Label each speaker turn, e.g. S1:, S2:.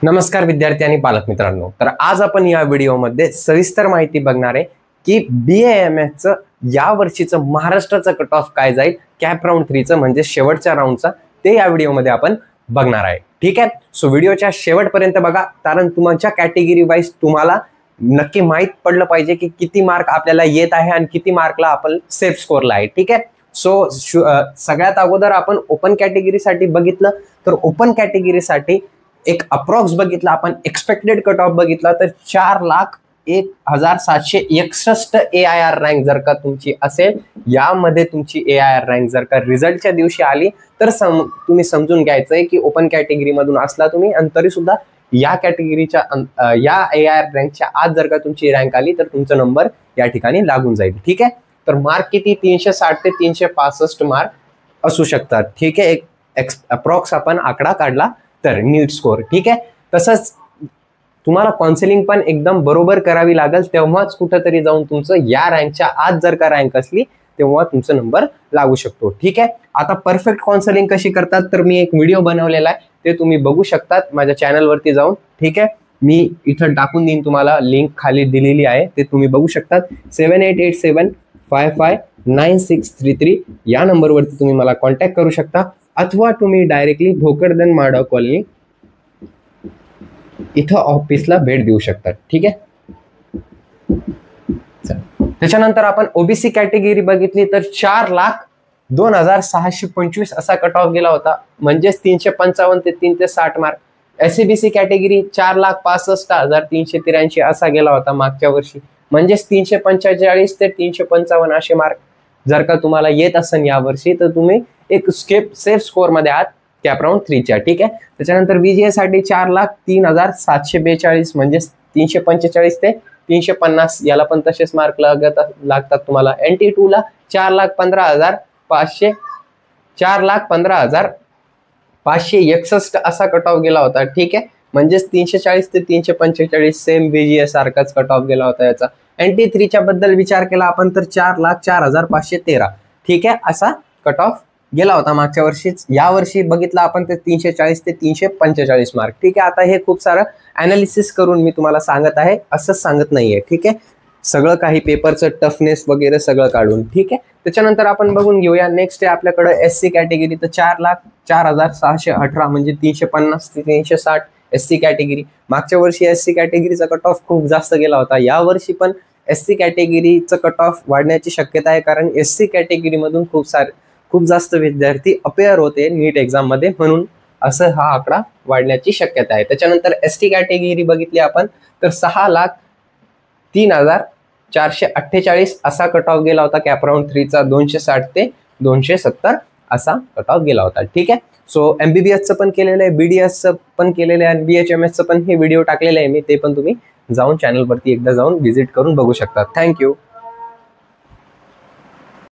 S1: नमस्कार विद्यार्थी आणि पालक मित्रांनो, तर आज आपण या व्हिडिओमध्ये सविस्तर माहिती बघणार आहे की BAMS चं या वर्षीचं महाराष्ट्राचं कट ऑफ काय जाईल, कॅप राऊंड 3 चं म्हणजे शेवटच्या राऊंडचा, ते या व्हिडिओमध्ये आपण बघणार आहे. ठीक आहे, सो व्हिडिओच्या शेवटपर्यंत बघा, कारण तुमच्या कॅटेगरी वाईज तुम्हाला नक्की माहित पडलं पाहिजे की किती मार्क आपल्याला येत आहे आणि किती मार्कला आपण सेफ स्कोरला आहे. ठीक आहे, सो सगळ्यात अगोदर आपण ओपन कॅटेगरीसाठी बघितलं तर ओपन कॅटेगरीसाठी एक अप्रॉक्स बघितला आपण, एक्सपेक्टेड कट ऑफ बघितला तर 4,01,761 AIR रँक जर का तुमची असेल, यामध्ये तुमची AIR रँक जर का रिझल्टच्या दिवशी आली तर तुम्ही समजून घ्यायचंय की ओपन कॅटेगरी मधून असला तुम्ही, आणि तरी सुद्धा या कॅटेगरीच्या या AIR रँकच्या आज जर का तुमची रँक आली तर तुमचा नंबर या ठिकाणी लागून जाईल. ठीक आहे, तर मार्क किती 360 ते 365 मार्क असू शकतात. ठीक आहे, एक अप्रॉक्स आपण आकडा काढला तर नीट स्कोर. ठीक आहे, तसंच तुम्हाला काउन्सिलिंग पण एकदम बरोबर करावी लागेल, तेव्हाच कुठेतरी जाऊन तुमचं या रँकच्या आज जर का रँक असली तेव्हा तुमचा नंबर लागू शकतो. ठीक आहे, आता परफेक्ट काउन्सिलिंग कशी करतात तर मी एक व्हिडिओ बनवलेला आहे, ते तुम्ही बघू शकतात माझ्या चॅनलवरती जाऊन. ठीक आहे, मी इथं टाकून देईन, तुम्हाला लिंक खाली दिलेली आहे, ते तुम्ही बघू शकतात. 7887559633 या नंबरवरती तुम्ही मला कॉन्टॅक्ट करू शकता, अथवा तुम्ही डायरेक्टली भोकरदन माडा कॉलनी इथं ऑफिसला भेट देऊ शकता. ठीक आहे, त्याच्यानंतर आपण ओबीसी कॅटेगरी बघितली तर 4,02,625 असा कट ऑफ गेला होता, म्हणजेच 355 ते 360 मार्क. SCBC कॅटेगरी 4,65,383 असा गेला होता मागच्या वर्षी, म्हणजेच 345 ते 355 असे मार्क जर का तुम्हाला येत असेल या वर्षी तर तुम्ही एक सेफ स्कोर मध्ये आहात कॅप राऊंड 3 च्या. ठीक आहे, त्याच्यानंतर VGA साठी 4,03,742 म्हणजे 345 ते 350 याला पण तसेच मार्क लागतात तुम्हाला. NT2 ला 4,15,561 असा कट ऑफ गेला होता. ठीक आहे, म्हणजेच 340 ते 345 सेम VGA सारखाच कट ऑफ गेला होता याचा. NT3 च्या बद्दल विचार केला आपण तर 4,04,513 ठीक आहे असा कट ऑफ गेला होता मागच्या वर्षीच. या वर्षी बघितला आपण ते 340 ते 345 मार्क. ठीक आहे, आता हे खूप सारं अनालिसिस करून मी तुम्हाला सांगत आहे, असं सांगत नाहीये. ठीक आहे, सगळं काही पेपरचं टफनेस वगैरे सगळं काढून. ठीक आहे, त्याच्यानंतर आपण बघून घेऊया. नेक्स्ट आहे आपल्याकडे SC कॅटेगरी, तर 4,04,618 म्हणजे 350 ते 360 SC कॅटेगरी. मागच्या वर्षी SC कॅटेगरीचा कट ऑफ खूप जास्त गेला होता, या वर्षी पण SC कॅटेगरीचं कट ऑफ वाढण्याची शक्यता आहे, कारण SC कॅटेगरी मधून खूप जास्त विद्यार्थी अपेअर होते नीट एक्झाम मध्ये, म्हणून असं हा आकडा वाढण्याची शक्यता आहे. त्याच्यानंतर ST कॅटेगरी बघितली आपण तर 6,03,448 असा कट ऑफ गेला होता कॅप राऊंड 3 चा. 260 ते 270 असा कट ऑफ गेला होता. ठीक आहे, सो MBBS पण केलेलं आहे, BDS पण केलेलं आहे, आणि BHMS पण हे व्हिडिओ टाकलेले आहे मी, ते पण तुम्ही जाऊन चॅनलवरती एकदा जाऊन व्हिजिट करून बघू शकता. थँक्यू.